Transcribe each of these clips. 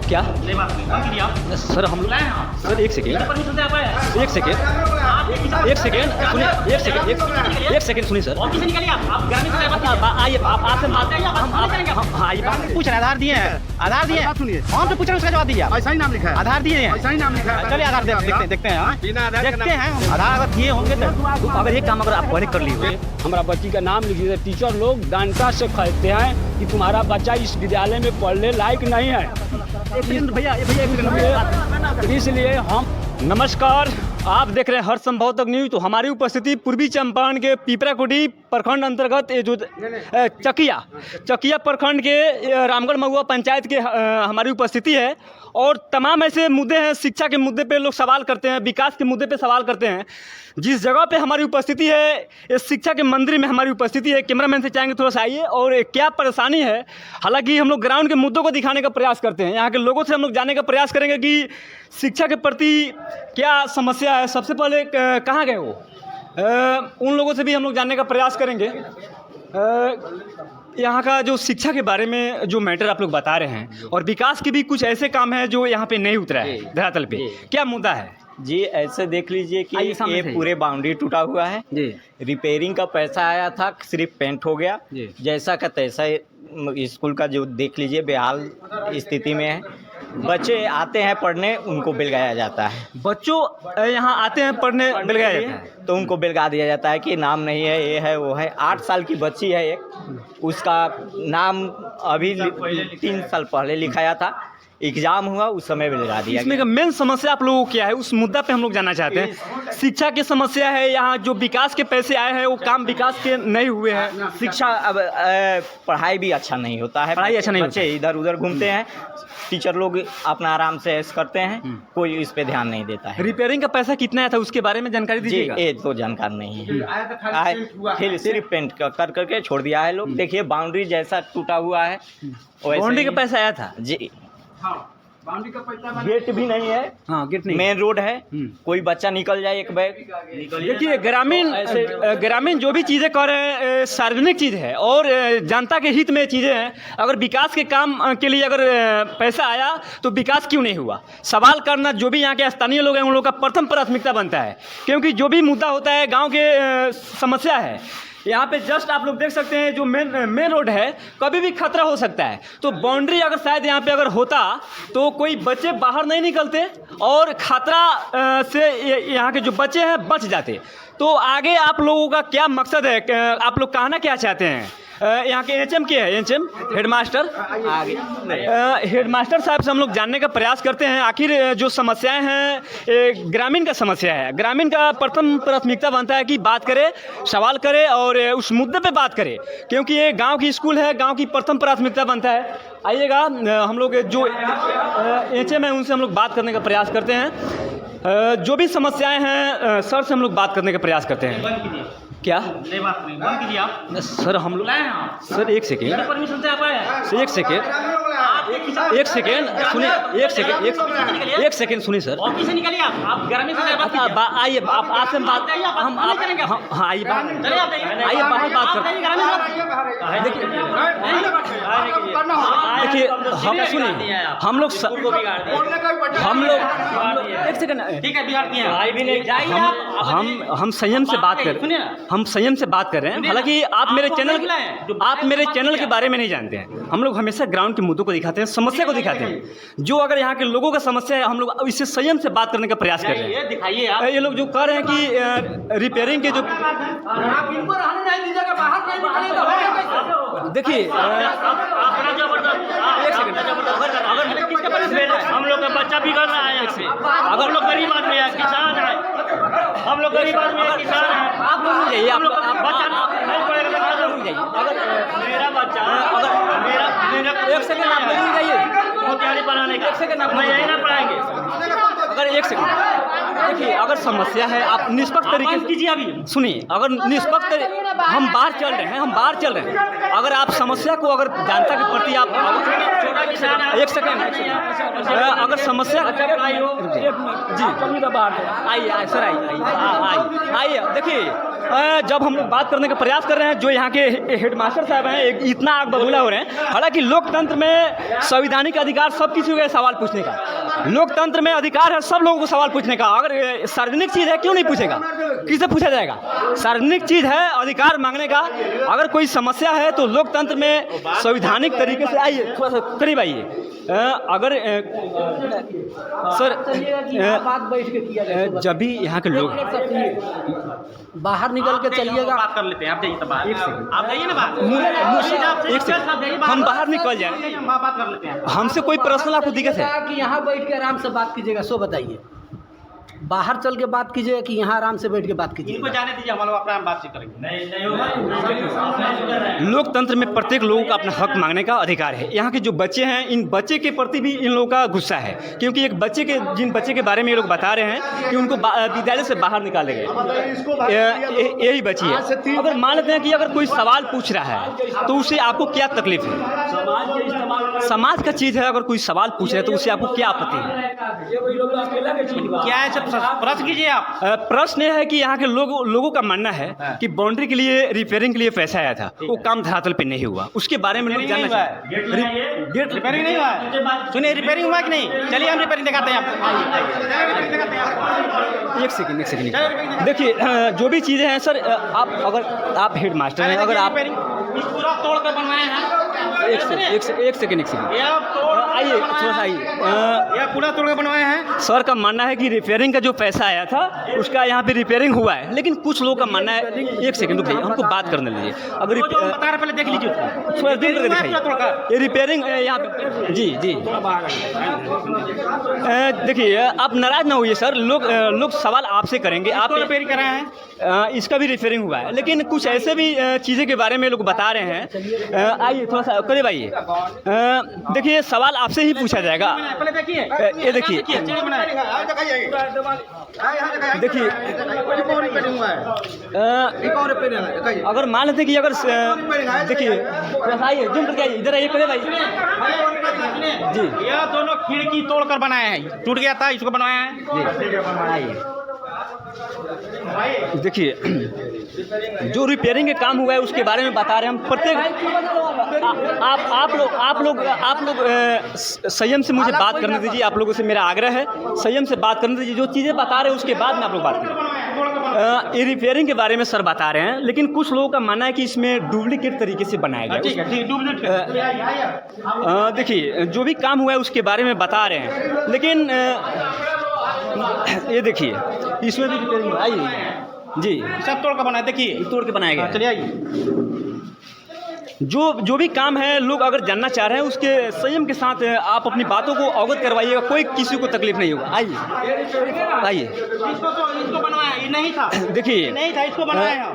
क्या नहीं बात नहीं कौन किया आप सर हम लोग सर एक सेकेंड परमिशन से आप आए एक सेकेंड एक सेकेंड सुनिए एक सेकेंड सुनिए सर ऑफिस से निकलिए आप ग्रामीण से बात आइए आपसे बात हम आइए बात पूछ रहे हैं आधार दिए हैं आधार दिए हैं सुनिए हम तो पूछ रहे हैं उसका जवाब दीजिए आप ऐसा ही नाम लिखा है, आधार दिए हैं ऐसा ही नाम लिखा है। चलिए आधार देखते हैं हाँ? बिना आधार के देखते हैं आधार अगर दिए होंगे तो अगर ये काम अगर आप पहले कर लिए हमारा बच्ची का नाम लिख दीजिए। टीचर लोग डांटा से कहते हैं कि तुम्हारा बच्चा इस विद्यालय में पढ़ने लायक नहीं है। भैया इसलिए हम नमस्कार, आप देख रहे हैं हर संभव तक न्यूज। तो हमारी उपस्थिति पूर्वी चंपारण के पिपराकोटी प्रखंड अंतर्गत ये जो चकिया प्रखंड के रामगढ़ महुआ पंचायत के हमारी उपस्थिति है। और तमाम ऐसे मुद्दे हैं, शिक्षा के मुद्दे पे लोग सवाल करते हैं, विकास के मुद्दे पे सवाल करते हैं। जिस जगह पे हमारी उपस्थिति है, इस शिक्षा के मंदिर में हमारी उपस्थिति है। कैमरामैन से चाहेंगे थोड़ा सा आइए और क्या परेशानी है। हालांकि हम लोग ग्राउंड के मुद्दों को दिखाने का प्रयास करते हैं, यहाँ के लोगों से हम लोग जानने का प्रयास करेंगे कि शिक्षा के प्रति क्या समस्या है। सबसे पहले कहाँ गए वो, उन लोगों से भी हम लोग जानने का प्रयास करेंगे। यहाँ का जो शिक्षा के बारे में जो मैटर आप लोग बता रहे हैं और विकास के भी कुछ ऐसे काम हैं जो यहाँ पे नहीं उतरा है धरातल पे, क्या मुद्दा है जी? ऐसे देख लीजिए कि आइए सामने ये से। पूरे बाउंड्री टूटा हुआ है जी रिपेयरिंग का पैसा आया था, सिर्फ पेंट हो गया जी। जैसा का तैसा। स्कूल का जो देख लीजिए बेहाल स्थिति में है। बच्चे आते हैं पढ़ने, उनको बिलगाया जाता है। बच्चों यहाँ आते हैं पढ़ने, बिलगाया जाता है तो उनको बिलगा दिया जाता है कि नाम नहीं है, ये है वो है। 8 साल की बच्ची है एक, उसका नाम अभी 3 साल पहले लिखाया था, एग्जाम हुआ उस समय बिलगा दिया। इसमें का मेन समस्या आप लोगों को क्या है, उस मुद्दा पे हम लोग जानना चाहते हैं। शिक्षा की समस्या है, यहाँ जो विकास के पैसे आए हैं वो काम विकास के नहीं हुए हैं। शिक्षा अब पढ़ाई भी अच्छा नहीं होता है, पढ़ाई अच्छा नहीं बच्चे इधर उधर घूमते हैं, टीचर लोग अपना आराम से ऐश करते हैं, कोई इस पे ध्यान नहीं देता है। रिपेयरिंग का पैसा कितना आया था उसके बारे में जानकारी जी दीजिएगा। ये तो जानकार नहीं है, फिर सिर्फ पेंट कर करके छोड़ दिया है लोग। देखिए बाउंड्री जैसा टूटा हुआ है वैसे बाउंड्री का ही- पैसा आया था जी। बाउंड्री का पैसा गेट भी नहीं है, हाँ, गेट नहीं। मेन रोड है, कोई बच्चा निकल जाए एक बैग देखिए ग्रामीण जो भी चीज़ें कर रहे हैं सार्वजनिक चीज़ है और जनता के हित में चीज़ें हैं। अगर विकास के काम के लिए अगर पैसा आया तो विकास क्यों नहीं हुआ, सवाल करना जो भी यहाँ के स्थानीय लोग हैं उन लोगों का प्रथम प्राथमिकता बनता है। क्योंकि जो भी मुद्दा होता है गाँव के समस्या है, यहाँ पे जस्ट आप लोग देख सकते हैं जो मेन रोड है, कभी भी खतरा हो सकता है। तो बाउंड्री अगर शायद यहाँ पे अगर होता तो कोई बच्चे बाहर नहीं निकलते और खतरा से यहाँ के जो बच्चे हैं बच जाते। तो आगे आप लोगों का क्या मकसद है, आप लोग कहना क्या चाहते हैं? यहाँ के एचएम क्या है, एचएम हेडमास्टर हेडमास्टर साहब से हम लोग जानने का प्रयास करते हैं आखिर जो समस्याएं हैं ग्रामीण का समस्या है। ग्रामीण का प्रथम प्राथमिकता बनता है कि बात करे, सवाल करे और उस मुद्दे पे बात करे, क्योंकि ये गांव की स्कूल है, गांव की प्रथम प्राथमिकता बनता है। आइएगा हम लोग जो एचएम है उनसे हम लोग बात करने का प्रयास करते हैं। जो भी समस्याएं हैं सर से हम लोग बात करने का प्रयास करते हैं। क्या नहीं बात नहीं कौन किया आप सर हम लोग सर एक सेकेंड परमिशन से आप आए एक सेकेंड सुनिए एक सेकेंड सुनिए सर ऑफिस से निकलिए आप ग्रामीण से बात कीजिए। आइए आप आपसे बात हम हाँ आइए चलिए आप आइए बाहर बात करते हैं। देखिए हम सुनिए हम लोग एक सेकेंड ठीक है बिहार दिए भाई भी नहीं जाइए आप हम संयम से बात कर सुनिए ना, हम संयम से बात कर रहे हैं। हालांकि आप मेरे चैनल के बारे में नहीं जानते हैं। हम लोग हमेशा ग्राउंड के मुद्दों को दिखाते हैं, समस्या को दिखाते हैं। जो अगर यहाँ के लोगों का समस्या है हम लोग इससे संयम से बात करने का प्रयास कर रहे हैं। ये दिखाइए आप ये लोग जो कह रहे हैं कि रिपेयरिंग के जो देखिए अपना जबरदस्त एक सेकंड अगर किसके पास भेज रहे हैं? हम लोग का बच्चा बिगड़ रहा है यहाँ से। अगर हम लोग गरीब आदमी है, किसान है, हम लोग गरीब आदमी है, किसान है, आप लोग रुक जाइए, हम लोग का आप बच्चा नहीं पढ़ेगा तो कहाँ से रुक जाइए। अगर मेरा बच्चा मेरा एक सेकंड आप लोग रुक जाइए, वो तैयारी बनाने का एक सेकंड आप मैं यही ना पढ़ाएंगे। अगर एक सेकंड देखिए, अगर समस्या है आप निष्पक्ष तरीके से कीजिए अभी। सुनिए, अगर निष्पक्ष हम बाहर चल रहे हैं, अगर आप समस्या को अगर जनता के प्रति आप एक सेकंड अगर समस्या जी आइए सर आइए देखिए, जब हम लोग बात करने का प्रयास कर रहे हैं, जो यहाँ के हेडमास्टर साहब हैं इतना आग बबूला हो रहे हैं। हालांकि लोकतंत्र में संवैधानिक अधिकार सब किसी को सवाल पूछने का, लोकतंत्र में अधिकार है सब लोगों को सवाल पूछने का। अगर सार्वजनिक चीज़ है क्यों नहीं पूछेगा, किससे पूछा जाएगा? सार्वजनिक चीज़ है, अधिकार मांगने का। अगर कोई समस्या है तो लोकतंत्र में संवैधानिक तरीके से आइए, थोड़ा सा करीब आइए। अगर सर बात बैठ के किया जाए, जब भी यहाँ के लोग बाहर निकल के चलिएगा, बात कर लेते हैं। आप जाइए तब बात, आप जाइए ना बात। एक सेकंड, हम बाहर निकल जाए, बात कर लेते हैं। हमसे कोई पर्सनल आपको दिक्कत है? कि यहाँ बैठ के आराम से बात कीजिएगा, सो बताइए। बाहर चल के बात कीजिएगा कि यहाँ आराम से बैठ के बात कीजिए? इनको जाने दीजिए, हम लोग अपना बातचीत करेंगे। लोकतंत्र में प्रत्येक लोगों का अपना हक मांगने का अधिकार है। यहाँ के जो बच्चे हैं, इन बच्चे के प्रति भी इन लोगों का गुस्सा है, क्योंकि एक बच्चे के जिन बच्चे के बारे में ये लोग बता रहे हैं कि उनको विद्यालय से बाहर निकाले गए, यही बच्ची है। अगर मान लेते हैं कि अगर कोई सवाल पूछ रहा है तो उससे आपको क्या तकलीफ है? समाज का चीज़ है, अगर कोई सवाल पूछ रहे हैं तो उससे आपको क्या आपत्ति है? क्या है प्रश्न कीजिए आप। प्रश्न ये है कि यहाँ के लोगों का मानना है कि बाउंड्री के लिए रिपेयरिंग के लिए पैसा आया था, वो काम धरातल पे नहीं हुआ। उसके बारे में लोग जानना चाहते हैं। गेट रिपेयरिंग नहीं हुआ है। सुनिए, रिपेयरिंग हुआ कि नहीं? चलिए हम रिपेयरिंग दिखाते हैं आपको। एक सेकंड देखिए, जो भी चीज़ें हैं सर, आप हेड मास्टर हैं, अगर आप पूरा तोड़ कर बनवाए हैं। एक सेकंड आइए, थोड़ा सा आइए। यह पूरा तोड़ कर बनवाए हैं। सर का मानना है कि रिपेयरिंग का जो पैसा आया था उसका यहाँ पे रिपेयरिंग हुआ है, लेकिन कुछ लोगों का मानना है। एक सेकंड रुकिए, हमको बात करने लीजिए। अगर बता रहे पहले देख लीजिए, थोड़ा दूर करके दिखाइए। ये रिपेयरिंग यहाँ पे जी देखिए, आप नाराज ना होइए सर, लोग सवाल आपसे करेंगे। आप रिपेयरिंग कराए हैं, इसका भी रिपेयरिंग हुआ है, लेकिन कुछ ऐसे भी चीज़ें के बारे में लोग बता रहे हैं। आइए, थोड़ा सा करीब आइए। देखिए, सवाल आपसे ही पूछा जाएगा। पहले देखिए, ये देखिए, अगर मान लेते कि अगर देखिए, आइए जूम करके आइए, इधर आइए, करे भाई जी। यह दोनों खिड़की तोड़कर बनाए हैं, टूट गया था, इसको बनाया है। आइए देखिए, जो रिपेयरिंग के काम हुआ है उसके बारे में बता रहे हैं हम। प्रत्येक आप लोग संयम से मुझे बात करने दीजिए। आप लोगों से मेरा आग्रह है, संयम से बात करने दीजिए। जो चीज़ें बता रहे हैं उसके बाद में आप लोग बात करें। ये रिपेयरिंग के बारे में सर बता रहे हैं, लेकिन कुछ लोगों का मानना है कि इसमें डुप्लीकेट तरीके से बनाया गया। देखिए, जो भी काम हुआ है उसके बारे में बता रहे हैं, लेकिन ये देखिए, इसमें भी रिपेयरिंग। आइए जी, सब तोड़ कर बनाया, देखिए तोड़ के बनाया गया। चलिए आइए। जो भी काम है, लोग अगर जानना चाह रहे हैं उसके संयम के साथ आप अपनी बातों को अवगत करवाइएगा, कोई किसी को तकलीफ नहीं होगा। आइए इसको बनवाया, ये नहीं था, देखिए, नहीं था, इसको बनाया है।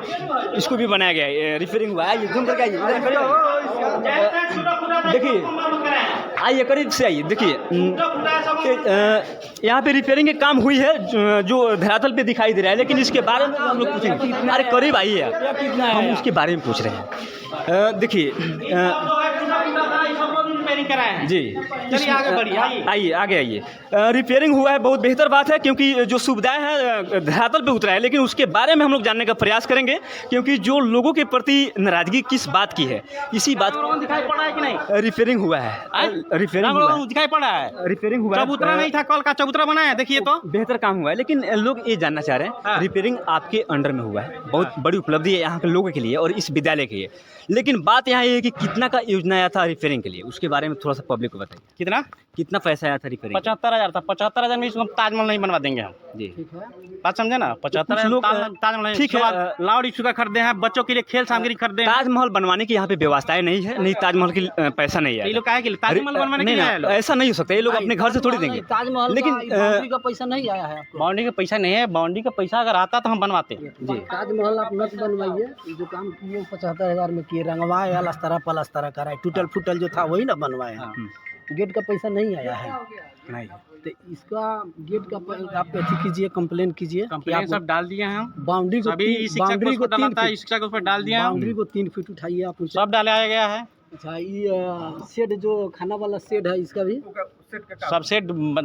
इसको भी बनाया गया है, रिपेयरिंग हुआ है। आइए जूम करके आइए, देखिए, आइए करीब से आइए। देखिए, यहाँ पे रिपेयरिंग के काम हुई है जो धरातल पे दिखाई दे रहा है, लेकिन इसके बारे में हम लोग पूछेंगे। अरे करीब आइए आप, हम उसके बारे में पूछ रहे हैं। देखिए जी, आइए आगे आइए। रिपेयरिंग हुआ है, बहुत बेहतर बात है, क्योंकि जो सुविधाएं हैं धरातल पे उतरा है, लेकिन उसके बारे में हम लोग जानने का प्रयास करेंगे, क्योंकि जो लोगों के प्रति नाराजगी किस बात की है, इसी बात दिखाई पड़ा है कि नहीं? रिपेयरिंग हुआ है, रिपेयरिंग दिखाई पड़ा है, रिपेयरिंग हुआ है। चबूतरा नहीं था, कल का चबूतरा बना है, देखिए तो बेहतर काम हुआ है। लेकिन लोग ये जानना चाह रहे हैं, रिपेयरिंग आपके अंडर में हुआ है, बहुत बड़ी उपलब्धि है यहाँ के लोगों के लिए और इस विद्यालय के लिए। लेकिन बात यहाँ ये है कि कितना का योजना आया था रिपेयरिंग के लिए, उसके बारे में थोड़ा सा पब्लिक को बताइए। कितना पैसा आया था रिपेयरिंग? 75,000 था। 75,000 में इसको ताजमहल नहीं बनवा देंगे हम जी, बात समझे ना? 75,000 ताजमहल ठीक है। लाउड स्पीकर खरीदे हैं, बच्चों के लिए खेल सामग्री खरीदे हैं। ताजमहल बनवाने की यहाँ पे व्यवस्थाएं नहीं है, नहीं ताजमहल की पैसा नहीं है। ये लोग काहे के लिए ताजमहल बनवाने के लिए आए लोग? ऐसा नहीं हो सकता, ये लोग अपने घर से थोड़ी देंगे। ताजमहल लेकिन बाउंड्री का पैसा नहीं आया है आपको? बाउंड्री का पैसा नहीं है, बाउंड्री का पैसा अगर आता तो हम बनवाते जी। ताजमहल आप मत बनवाइए, जो काम किए 75,000 में किए, रंगवाए, अलस्तरा पलस्तरा कराए, टूटल फूटल जो था वही ना बनवाए। गेट का पैसा नहीं आया है। नहीं, तो इसका गेट का आप अथी कीजिए, कंप्लेन कीजिए कि कंप्लेन आप सब डाल दिए हैं हम। बाउंड्री को अभी इस शिक्षक बाउंड्री को को 3 डालता है, फीट इस शिक्षक को उस पर डाल दिए हैं बाउंड्री हम। को 3 फीट उठाइए आप ऊंचा। सब डाला गया है, अच्छा, ये शेड जो खाना वाला शेड है इसका भी सब सेट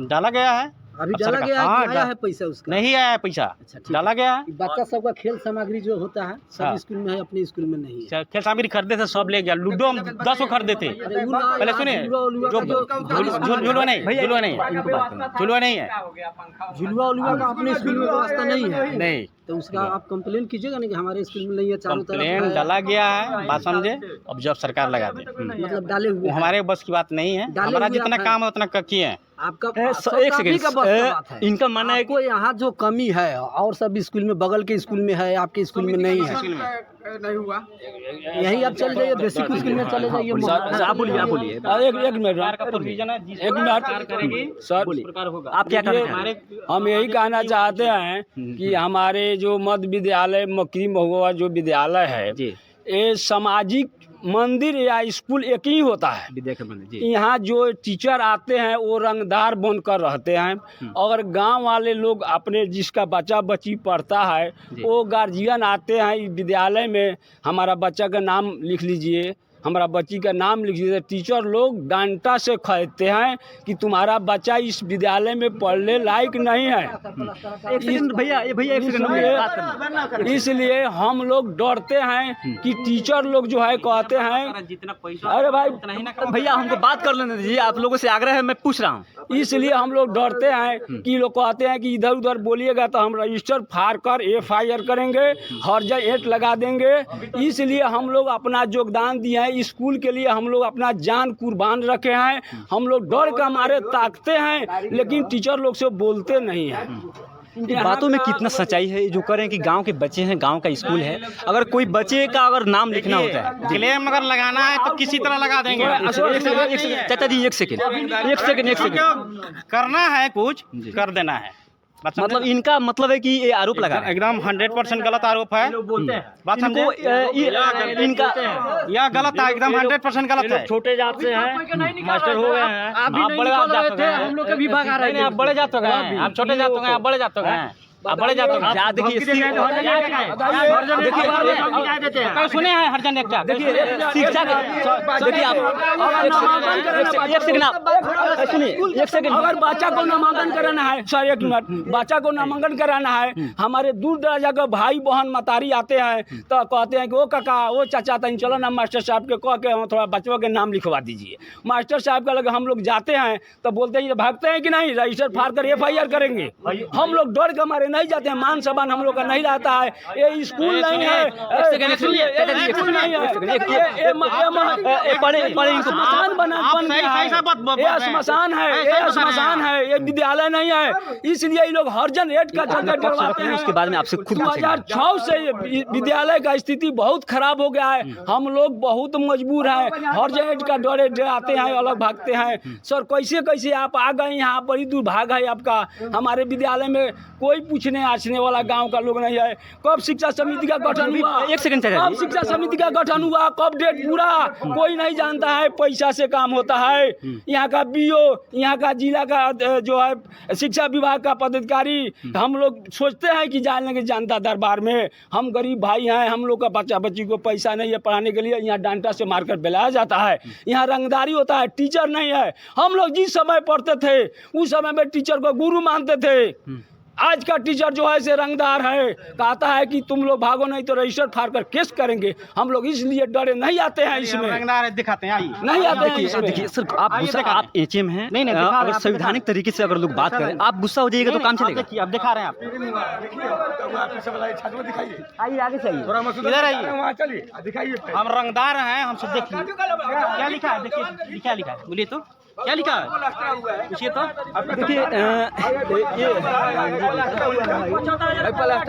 डाला गया है। अभी अब डाला सरकार- गया है हाँ, कि आया है पैसा उसका? नहीं आया है पैसा, अच्छा, ठीक डाला गया है। है। बच्चा सबका खेल सामग्री जो होता है सब हाँ। स्कूल में है, अपने स्कूल में नहीं है। खेल सामग्री खरीदे थे, सब ले गया। लूडो हम 10 को खरीदे थे। अरे वो ना, पहले सुनिए, झुलवा उलवा जो का झुलवा नहीं, झुलवा नहीं, झुलवा नहीं है, झुलवा उलवा का अपने स्कूल में व्यवस्था नहीं है। नहीं। तो उसका आप कंप्लेन कीजिएगा ना कि हमारे स्कूल में नहीं है, चारों तरफ कंप्लेन है। डाला गया है, बात समझे। अब जब सरकार लगा दे, मतलब डाले हुए वो हैं। हमारे बस की बात नहीं है। डाले हमारा हुए जितना आप काम है उतना किए हैं। आपका एक आप आप ही सेकंड, का बस का बात है। इनका मानना है आपको यहाँ जो कमी है और सब स्कूल में, बगल के स्कूल में है, आपके स्कूल में नहीं है। नहीं हुआ। यही आप चल जाइए, बेसिक स्कूल में चले जाइए। आप बोलिए, आप बोलिए। एक मिनट, एक मिनट सर, आप क्या कहना चाह रहे हम यही कहना चाहते हैं कि हमारे जो मध्य विद्यालय मकरी महुआ जो विद्यालय है, जी। ये सामाजिक मंदिर या स्कूल एक ही होता है। विद्या के मंदिर जी। यहाँ जो टीचर आते हैं वो रंगदार बनकर रहते हैं, और गांव वाले लोग अपने जिसका बच्चा बच्ची पढ़ता है वो गार्जियन आते हैं इस विद्यालय में, हमारा बच्चा का नाम लिख लीजिए, हमारा बच्ची का नाम लिख लीजिए। टीचर लोग डांटा से कहते हैं कि तुम्हारा बच्चा इस विद्यालय में पढ़ने लायक नहीं है। एक सेकंड भैया, ये भैया एक सेकंड बात करना। इसलिए हम लोग डरते हैं कि टीचर लोग जो है कहते हैं, जितना पैसा अरे भाई भैया हमको बात कर लेने दीजिए, आप लोगों से आग्रह है, मैं पूछ रहा हूँ। इसलिए हम लोग डरते हैं कि लोग कहते हैं कि इधर उधर बोलिएगा तो हम रजिस्टर फाड़ कर FIR करेंगे, हर्जा एट लगा देंगे। इसलिए हम लोग अपना योगदान दिए हैं स्कूल के लिए, हम लोग अपना जान कुर्बान रखे हैं। हम लोग डर का मारे ताकते हैं, लेकिन टीचर लोग से बोलते नहीं हैं। इनकी बातों में कितना सच्चाई है? जो कह रहे हैं कि गांव के बच्चे हैं, गांव का स्कूल है, अगर कोई बच्चे का अगर नाम लिखना होता है, क्लेम अगर लगाना है तो किसी तरह लगा देंगे। चाचा जी एक सेकंड, करना है कुछ कर देना है। मतलब इनका मतलब है कि ये आरोप लगा रहे हैं। एकदम 100% गलत आरोप है। बात समझे, इनका यह गलत है, एकदम 100% गलत है। छोटे जात से हैं, मास्टर हो गए हैं। आप बड़े जात थे, हम लोग के विभाग आ रहे हैं। आप बड़े जात हो गए, आप छोटे जात हो गए, आप बड़े जात हो गए, आप बड़े जात हो गए। देखिए सुने हैं हर जन एक शिक्षा देखिए आप एक सेकंड, आप सुनिए एक सेकंड। अगर बच्चा को नामांकन कराना है, सर एक मिनट, बच्चा को नामांकन कराना है, हमारे दूर दराजा के भाई बहन मतारी आते हैं तो कहते हैं कि वो काका, वो चाचा, तन चलो ना मास्टर साहब के कह के हम थोड़ा बच्चों के नाम लिखवा दीजिए। मास्टर साहब का लगे हम लोग जाते हैं तो बोलते हैं भागते हैं कि नहीं, रजिस्टर फाड़ कर FIR करेंगे। हम लोग डर के मारे नहीं जाते हैं, मान सम्मान हम लोग का नहीं रहता है। ये स्कूल नहीं है, स्कूल नहीं है, स्मशान बन गया है, ये स्मशान है, ये स्मशान है, ये विद्यालय नहीं है। इसलिए ये लोग हर्जन रेट का चक्कर डरवाते हैं। उसके बाद में आपसे खुद 2006 से ये विद्यालय का स्थिति बहुत खराब हो गया है। हम लोग बहुत मजबूर हैं, हर्जन रेट का डरे डराते हैं, अलग भागते हैं। सर कैसे कैसे आप आ गए यहाँ, बड़ी दुर्भाग्य है आपका। हमारे विद्यालय में कोई पूछने आछने वाला गांव का लोग नहीं है। कब शिक्षा समिति का गठन हुआ, एक सेकंड चाचा कब जी। शिक्षा समिति का गठन हुआ, कब डेट पूरा, कोई नहीं जानता है। पैसा से काम होता है। यहाँ का BO, यहाँ का जिला का जो है शिक्षा विभाग का पदाधिकारी, हम लोग सोचते हैं कि जानेंगे जनता दरबार में। हम गरीब भाई हैं, हम लोग का बच्चा बच्ची को पैसा नहीं है पढ़ाने के लिए, यहाँ डांटा से मारकर बेलाया जाता है। यहाँ रंगदारी होता है, टीचर नहीं है। हम लोग जिस समय पढ़ते थे उस समय में टीचर को गुरु मानते थे। आज का टीचर जो है से रंगदार है, कहता है कि तुम लोग भागो नहीं तो रजिस्टर फाड़ कर केस करेंगे। हम लोग इसलिए डरे नहीं आते हैं, इसमें रंगदार दिखाते हैं, आइए नहीं आते हैं इसमें। देखिए सर, आप गुस्सा, आप HM हैं, नहीं, अगर संवैधानिक तरीके से अगर लोग बात करें, आप गुस्सा हो जाइएगा तो काम चलेगा। अब दिखा रहे हैं आप, आइए आगे से इधर आइए, हम रंगदार हैं, हमसे देखिए क्या लिखा है। देखिए क्या लिखा है, बोलिए तो क्या लिखा है, पूछिए तो। देखिए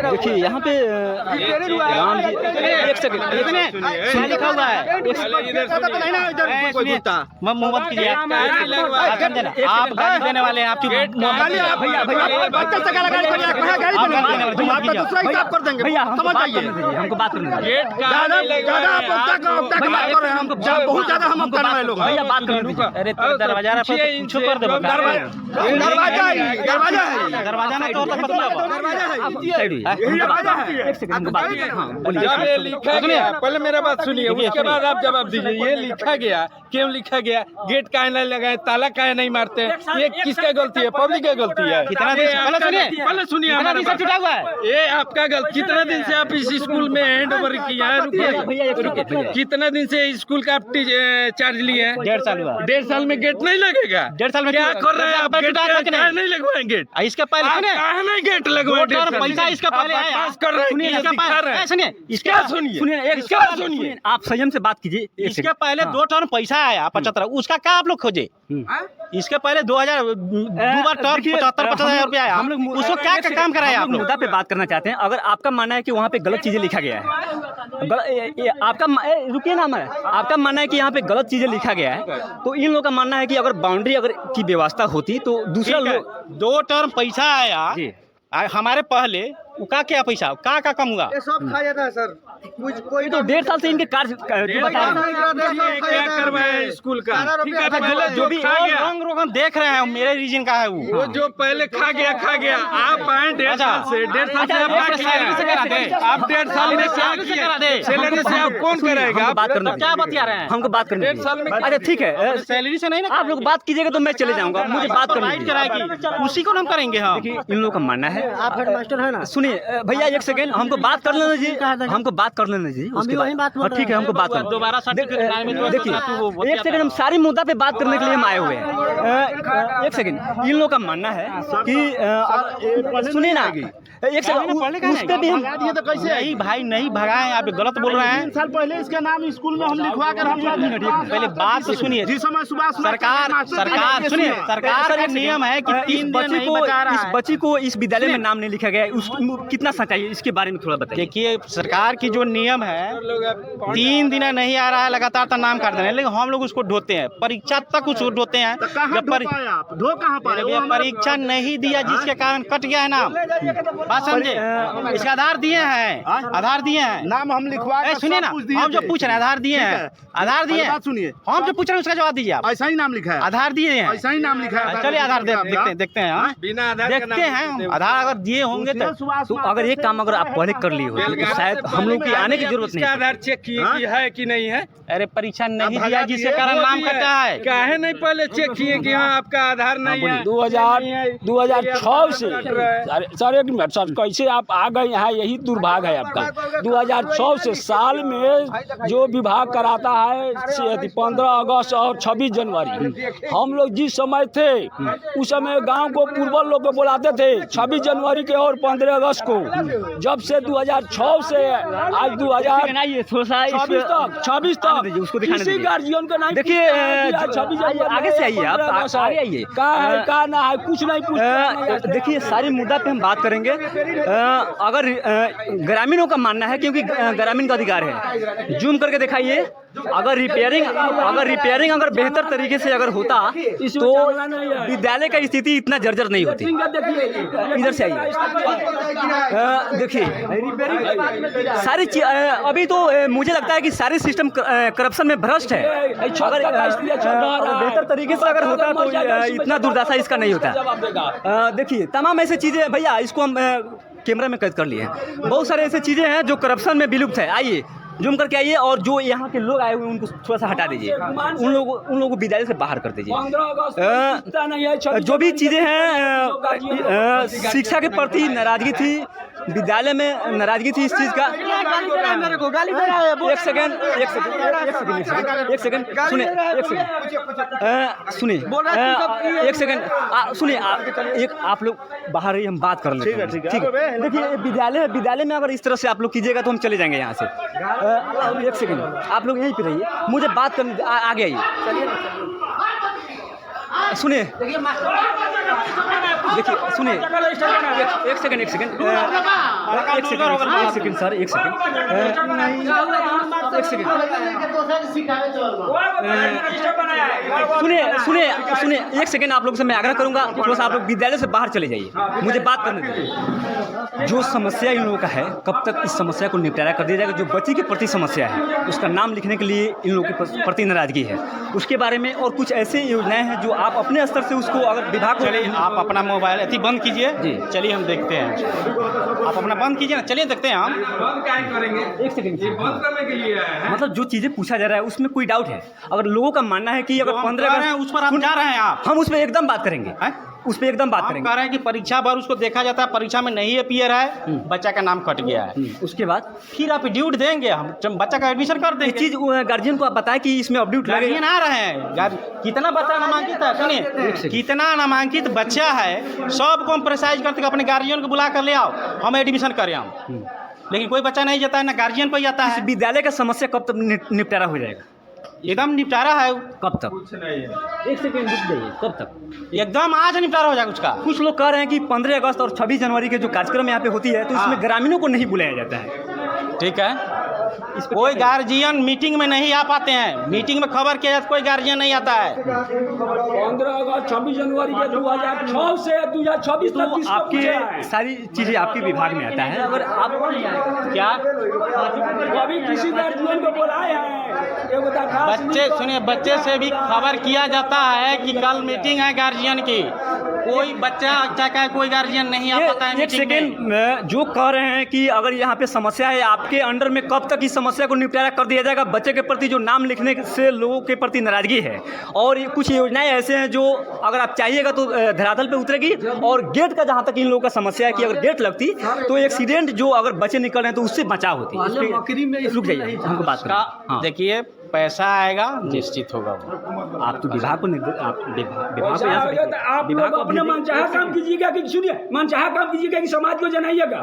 देखिए यहाँ पे राम जी, एक सेकंड, क्या लिखा हुआ है, मोहम्मद कीजिए, आप गाली देने वाले हैं, आप चुप। भैया हमको बात करने दीजिए, बहुत ज्यादा हम भैया बात करने दीजिए। अरे 2000 रुपये तो कुछ कर दे दरवाजा ना तो जब ये लिखा गया, पहले मेरा बात सुनिए, उसके बाद आप जवाब दीजिए। ये लिखा गया, क्यों लिखा गया? गेट काहे नहीं लगाए, ताला काहे नहीं मारते? ये किसका गलती है? पब्लिक का गलती है। कितना दिन पहले सुनिए, कितना दिन से छुटा हुआ है? ये आपका गलती। कितना दिन से आप इस स्कूल में हैंड ओवर किया है? रुकिए, कितना दिन से स्कूल का आप चार्ज लिए हैं? 1.5 साल हुआ। 1.5 साल में गेट नहीं लगेगा? 1.5 साल में क्या कर रहे हैं आप? गेट नहीं नहीं लगवाए गेट? इसके पहले सुनिए, काहे नहीं गेट लगवाए? पैसा इसका पहले आया। पास कर रहे हैं, सुनिए, दिखा रहे हैं। सुनिए, इसका सुनिए, इसका सुनिए। आप संयम से बात कीजिए। इसके पहले 2 टर्म पैसा आया 75, उसका क्या आप लोग खोजे? इसके पहले 2000 दो बार टर्म 75,000 रुपया आया। हम लोग उसको क्या काम कराया आप लोग? मुद्दा पे बात करना चाहते हैं। अगर आपका मानना है कि वहाँ पे गलत चीजें लिखा गया है, रुकिए ना, मैं आपका मानना है कि यहाँ पे गलत चीजें लिखा गया है, तो इन लोगों का मानना है कि अगर बाउंड्री अगर की व्यवस्था होती तो दूसरा लोग 2 टर्म पैसा आया जी। हमारे पहले का क्या पैसा का कम हुआ? सब खा जाता है सर। कोई तो 1.5 साल से इनके कार्य जो बता रहे हैं। क्या करवाए स्कूल का? ठीक है, पहले जो भी रंग रोगन देख रहे हैं, मेरे रीजन का है वो जो पहले खा गया आप आए 1.5 साल से। 1.5 साल से आप क्या किया? आप 1.5 साल में क्या किया? सैलरी से आप कौन कराएगा? हमको बात करना, क्या बतिया रहे हैं? हमको बात करनी 1.5 साल में अच्छा ठीक है, सैलरी से नहीं ना, आप लोग बात कीजिएगा तो मैं चले जाऊंगा, मुझे बात करनी है। कराएगी उसी को हम करेंगे। हम देखिए, इन लोगों का मानना है। आप हेडमास्टर है ना? सुनिए भैया, एक सेकंड, हमको बात कर लेना जी, हमको बात कर लेना जी। उसके वही बात बोल बाद ठीक है, हमको बात कर दोबारा सर्टिफिकेट लाने में तो देखिए, एक सेकंड, हम सारी मुद्दा पे बात करने के लिए हम आए हुए हैं। एक सेकंड, इन लोगों का मानना है कि सुनिए ना, एक सेकंड, उस पे भी हम तो कैसे नहीं भाई, नहीं भगाए, आप गलत बोल रहे हैं। साल पहले इसका नाम स्कूल में हम लिखवा कर हम पहले बात तो सुनिए। जिस समय सुभाष सरकार सुनिए, सरकार का नियम है कि 3 दिन नहीं बचा रहा इस है। बच्ची को इस विद्यालय में नाम नहीं लिखा गया है, कितना सच्चाई है इसके बारे में थोड़ा बताइए। देखिए, सरकार की जो नियम है 3 दिन नहीं आ रहा है लगातार तो नाम काट देना, लेकिन हम लोग उसको ढोते हैं, परीक्षा तक उसको ढोते हैं। धो कहाँ पाए? परीक्षा नहीं दिया जिसके कारण कट गया है नाम। बात समझे? इसका आधार दिए हैं, आधार दिए हैं, नाम हम लिखवा कर सुनिए ना, सब कुछ दिए हम जो थे। पूछ रहे हैं आधार दिए हैं, आधार दिए हैं। बात सुनिए, हम जो पूछ रहे हैं उसका जवाब दीजिए आप। ऐसा ही नाम लिखा है, आधार दिए हैं, ऐसा ही नाम लिखा है। चलिए आधार देखते हैं। हाँ? बिना आधार देखते हैं, आधार अगर दिए होंगे तो अगर एक काम अगर आप पहले कर लिए होते तो शायद हम लोग की आने की जरूरत नहीं। आधार चेक किए कि है कि नहीं है? अरे परीक्षा नहीं दिया जिसके कारण नाम कटा है। काहे नहीं पहले चेक किए कि हाँ आपका आधार नहीं है? 2006 से सर एक मिनट सर, कैसे आप आ गए यहाँ? यही दुर्भाग्य है आपका। 2006 से साल में जो विभाग कराता है 15 अगस्त और 26 जनवरी। हम लोग जिस समय थे उस समय गांव को पूर्वज लोग को बुलाते थे 26 जनवरी के और 15 अगस्त को। जब से 2006 से आज 2026 तक उसको दिखाने किसी दीजिए। गार्जियन को नहीं देखिए, 26 जनवरी आगे से आइए, आप आगे आइए। का है का ना है कुछ नहीं पूछते। देखिए, सारी मुद्दा पे हम बात करेंगे। अगर ग्रामीणों का मानना है, क्योंकि ग्रामीण का अधिकार है, जूम करके दिखाइए, अगर रिपेयरिंग अगर बेहतर तरीके से अगर होता तो विद्यालय का स्थिति इतना जर्जर नहीं होती। इधर से आइए, देखिए सारी अभी तो मुझे लगता है कि सारे सिस्टम करप्शन में भ्रष्ट है। अगर बेहतर तरीके से अगर होता तो इतना दुर्दशा इसका नहीं होता। देखिए, तमाम ऐसी चीज़ें, भैया इसको हम कैमरा में कैद कर लिए हैं। बहुत सारे ऐसे चीज़ें हैं जो करप्शन में विलुप्त है। आइए, जूम करके आइए, और जो यहाँ के लोग आए हुए हैं उनको थोड़ा सा हटा दीजिए, उन लोगों को विद्यालय से बाहर कर दीजिए। जो भी चीज़ें हैं, शिक्षा के प्रति नाराजगी थी, विद्यालय में नाराजगी थी इस चीज़ का। एक सेकंड सुनिए, एक आप लोग बाहर ही, हम बात कर लेते हैं। ठीक है, देखिए, विद्यालय में अगर इस तरह से आप लोग कीजिएगा तो हम चले जाएंगे यहाँ से। एक सेकंड, आप लोग यहीं पे रहिए, मुझे बात करने आगे आइए। सुनिए, देखिए, सुनिए, एक सेकंड सर, एक सेकंड। एक सेकंड सुनिए एक सेकंड आप लोगों से मैं आग्रह करूंगा कि थोड़ा सा आप लोग विद्यालय से बाहर चले जाइए, मुझे बात करने दीजिए। जो समस्या इन लोगों का है कब तक इस समस्या को निपटारा कर दिया जाएगा? जो बच्चे के प्रति समस्या है उसका नाम लिखने के लिए इन लोगों के प्रति नाराजगी है, उसके बारे में और कुछ ऐसे योजनाएं हैं जो आप अपने स्तर से उसको अगर विभाग को चलिए आप अपना मोबाइल अति बंद कीजिए जी। चलिए हम देखते हैं, आप अपना बंद कीजिए ना, चलिए देखते हैं हम। एक सेकंड मतलब जो चीज़ें पूछा जा रहा है उसमें कोई डाउट है? अगर लोगों का मानना है कि अगर 15 अगस्त उस पर आप जा रहे हैं आप, हम उस पर एकदम बात करेंगे, उस पर एकदम बात आप करेंगे। कह रहे हैं कि परीक्षा भर उसको देखा जाता है, परीक्षा में नहीं अपीयर है, बच्चा का नाम कट गया है, उसके बाद फिर आप ड्यूट देंगे, हम बच्चा का एडमिशन कर ये देंगे। चीज़ गार्जियन को आप बताएं कि इसमें अपडेट गार्जियन लगेगा। आ रहे हैं, कितना बच्चा नामांकित है सुनिए, कितना नामांकित बच्चा है, सबको हम प्रेसाइज करते अपने गार्जियन को बुला कर ले आओ, हम एडमिशन करें हम, लेकिन कोई बच्चा नहीं जाता है, ना गार्जियन कोई आता इस है। विद्यालय का समस्या कब तक निपटारा हो जाएगा? एकदम निपटारा है, कब तक? एक सेकंड रुक जाइए, कब तक? एकदम आज निपटारा हो जाएगा उसका। कुछ लोग कह रहे हैं कि 15 अगस्त और 26 जनवरी के जो कार्यक्रम यहाँ पे होती है तो इसमें ग्रामीणों को नहीं बुलाया जाता है। ठीक है, कोई गार्जियन मीटिंग में नहीं आ पाते हैं, मीटिंग में खबर किया जाता कोई गार्जियन नहीं आता है। 15 अगस्त 26 जनवरी के 2006 से 2026 तक किसको आपके पूछा है? सारी चीज़ें आपके विभाग में आता है, अगर आप क्या कभी किसी गार्जियन को बुलाए हैं? एगो दरखास्त बच्चे सुनिए, बच्चे से भी खबर किया जाता है कि कल मीटिंग है गार्जियन की, कोई बच्चा अच्छा का कोई गार्जियन नहीं आ पाता है एक मीटिंग में। सेकेंड जो कह रहे हैं कि अगर यहाँ पे समस्या है आपके अंडर में, कब तक इस समस्या को निपटारा कर दिया जाएगा? बच्चे के प्रति जो नाम लिखने से लोगों के प्रति नाराजगी है, और ये कुछ योजनाएं ऐसे हैं जो अगर आप चाहिएगा तो धरातल पे उतरेगी। और गेट का जहाँ तक इन लोगों का समस्या है कि अगर गेट लगती तो एक्सीडेंट जो अगर बच्चे निकल रहे हैं तो उससे बचाव होती है। रुक जाइए, हमको बात का हाँ। देखिए पैसा आएगा निश्चित होगा वो। आप तो विभाग को आप विभाग को पैसा यहाँ आएगा से तो आप विभाग लोग को अपने मनचाहा काम कीजिएगा कि सुनिए मनचाहा काम कीजिएगा कि समाज को जनाइएगा?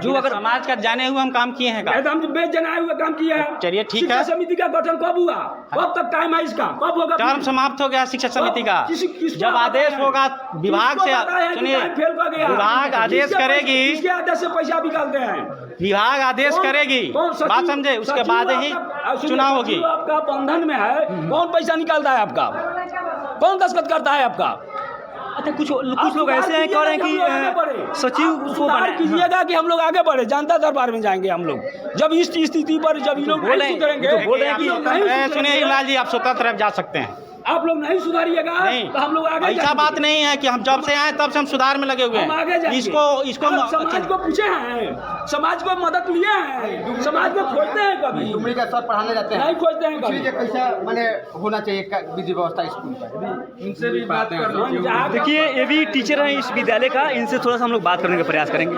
जो अगर समाज का जाने हुए हम काम किए हैं का। एकदम बेजनाए हुए काम किया है। चलिए ठीक शिक्षा है। समिति का गठन कब हुआ? कब तक टाइम है इसका? कब होगा? टर्म समाप्त हो गया शिक्षा समिति का। जब आदेश होगा विभाग से, सुनिए विभाग आदेश करेगी, किसके आदेश से पैसा निकालते हैं? विभाग आदेश करेगी, बात समझे, उसके बाद ही चुनाव होगी। आपका बंधन में है, कौन पैसा निकालता है आपका? कौन दस्तखत करता है आपका? अच्छा कुछ लोग ऐसे हैं कह रहे हैं कि सचिव को बनाया कीजिएगा कि हम लोग आगे बढ़े, जनता दरबार में जाएंगे हम लोग। जब इस स्थिति पर जब ये लोग नहीं सुधरेंगे, तो बोल रहे हैं कि सुनिए लाल जी, आप स्वतंत्र जा सकते हैं, आप लोग नहीं सुधारिएगा तो हम लोग आगे ऐसा बात नहीं है कि हम जब से आए तब से हम सुधार में लगे हुए हम आगे हैं। जाएंगे। इसको आप समाज को पूछे हैं, समाज को मदद लिए हैं, समाज को खोजते हैं कभी? डुमरी का सर पढ़ाने जाते हैं, नहीं खोजते हैं कभी। कैसा मैंने होना चाहिए विधि व्यवस्था स्कूल का, इनसे भी बात कर। देखिए ये भी टीचर हैं इस विद्यालय का, इनसे थोड़ा सा हम लोग बात करने का प्रयास करेंगे।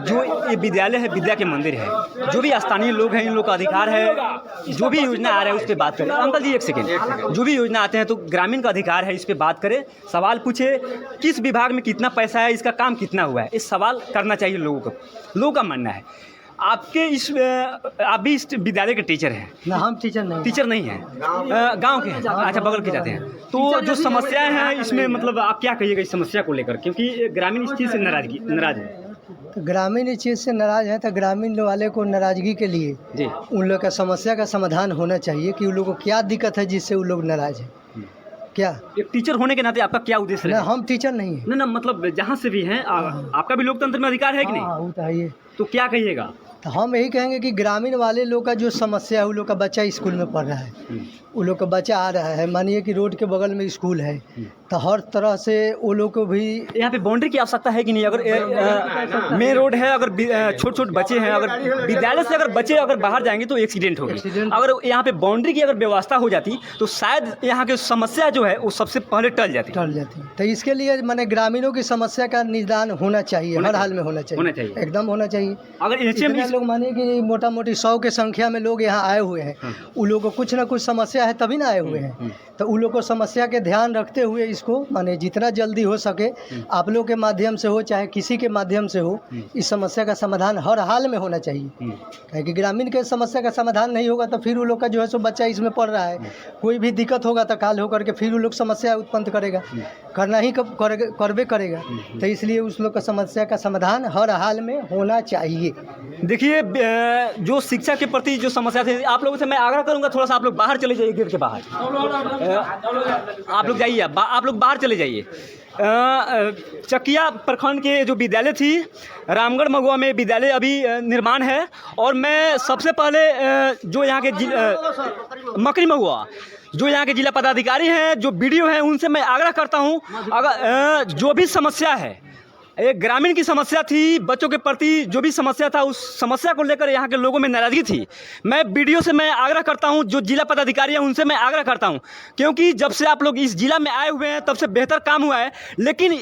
जो ये विद्यालय है विद्या के मंदिर है, जो भी स्थानीय लोग हैं इन लोग का अधिकार है, जो भी योजना आ रहा है उस पर बात करें। अंकल जी एक सेकेंड, जो भी योजना आते हैं तो ग्रामीण का अधिकार है इस पे बात करें, सवाल पूछे किस विभाग में कितना पैसा है, इसका काम कितना हुआ है, इस सवाल करना चाहिए लोगों को। लोगों का मानना है आपके आप भी इस विद्यालय के टीचर हैं? ना हम टीचर नहीं, टीचर नहीं हैं, गांव के हैं, अच्छा बगल के जाते हैं। तो जो समस्याएं हैं इसमें मतलब आप क्या कहिएगा इस समस्या को लेकर, क्योंकि ग्रामीण इस चीज़ से नाराज है? तो ग्रामीण इस चीज़ से नाराज है तो ग्रामीण वाले को नाराज़गी के लिए जी उन लोग का समस्या का समाधान होना चाहिए कि उन लोगों को क्या दिक्कत है जिससे उन लोग नाराज हैं। क्या एक टीचर होने के नाते आपका क्या उद्देश्य ना है? हम टीचर नहीं है ना मतलब जहाँ से भी हैं आपका भी लोकतंत्र में अधिकार है कि नहीं? वो तो है ही। तो क्या कहिएगा? तो हम यही कहेंगे कि ग्रामीण वाले लोग का जो समस्या है, उन लोग का बच्चा स्कूल में पढ़ रहा है, उन लोग का बच्चा आ रहा है, मानिए कि रोड के बगल में स्कूल है, तो हर तरह से वो लोग को भी यहाँ पे बाउंड्री की आवश्यकता है कि नहीं? अगर मेन रोड है, अगर छोटे छोटे बच्चे हैं, अगर विद्यालय से अगर बच्चे अगर बाहर जाएंगे तो एक्सीडेंट होगी। अगर यहाँ पे बाउंड्री की अगर व्यवस्था हो जाती तो शायद यहाँ की समस्या जो है वो सबसे पहले टल जाती। तो इसके लिए माने ग्रामीणों की समस्या का निदान होना चाहिए, हर हाल में होना चाहिए, एकदम होना चाहिए। अगर लोग मानिए कि मोटा मोटी 100 के संख्या में लोग यहाँ आए हुए हैं, उन लोगों को कुछ ना कुछ समस्या समस्या है तभी ना आए हुए हैं। तो उन लोग को समस्या के ध्यान रखते हुए इसको माने जितना जल्दी हो सके आप लोग के माध्यम से हो चाहे किसी के माध्यम से हो, इस समस्या का समाधान हर हाल में होना चाहिए। क्योंकि ग्रामीण के समस्या का समाधान नहीं होगा तो फिर उन लोग का जो है सो बच्चा इसमें पढ़ रहा है, कोई भी दिक्कत होगा तो काल होकर के फिर उन लोग समस्या उत्पन्न करेगा, करना ही करबे करेगा। तो इसलिए उस लोग का समस्या का समाधान हर हाल में होना चाहिए। देखिए जो शिक्षा के प्रति जो समस्या थी, आप लोगों से मैं आग्रह करूंगा थोड़ा सा आप लोग बाहर चले जाइए, गेट के बाहर आप लोग जाइए, आप लोग बाहर चले जाइए। चकिया प्रखंड के जो विद्यालय थी, रामगढ़ मगुआ में विद्यालय अभी निर्माण है। और मैं सबसे पहले जो यहाँ के मकरी मगुआ जो यहाँ के जिला पदाधिकारी हैं, जो BDO हैं, उनसे मैं आग्रह करता हूँ अगर जो भी समस्या है, एक ग्रामीण की समस्या थी, बच्चों के प्रति जो भी समस्या था, उस समस्या को लेकर यहाँ के लोगों में नाराज़गी थी। मैं BDO से मैं आग्रह करता हूँ, जो जिला पदाधिकारी हैं उनसे मैं आग्रह करता हूँ, क्योंकि जब से आप लोग इस जिला में आए हुए हैं तब से बेहतर काम हुआ है, लेकिन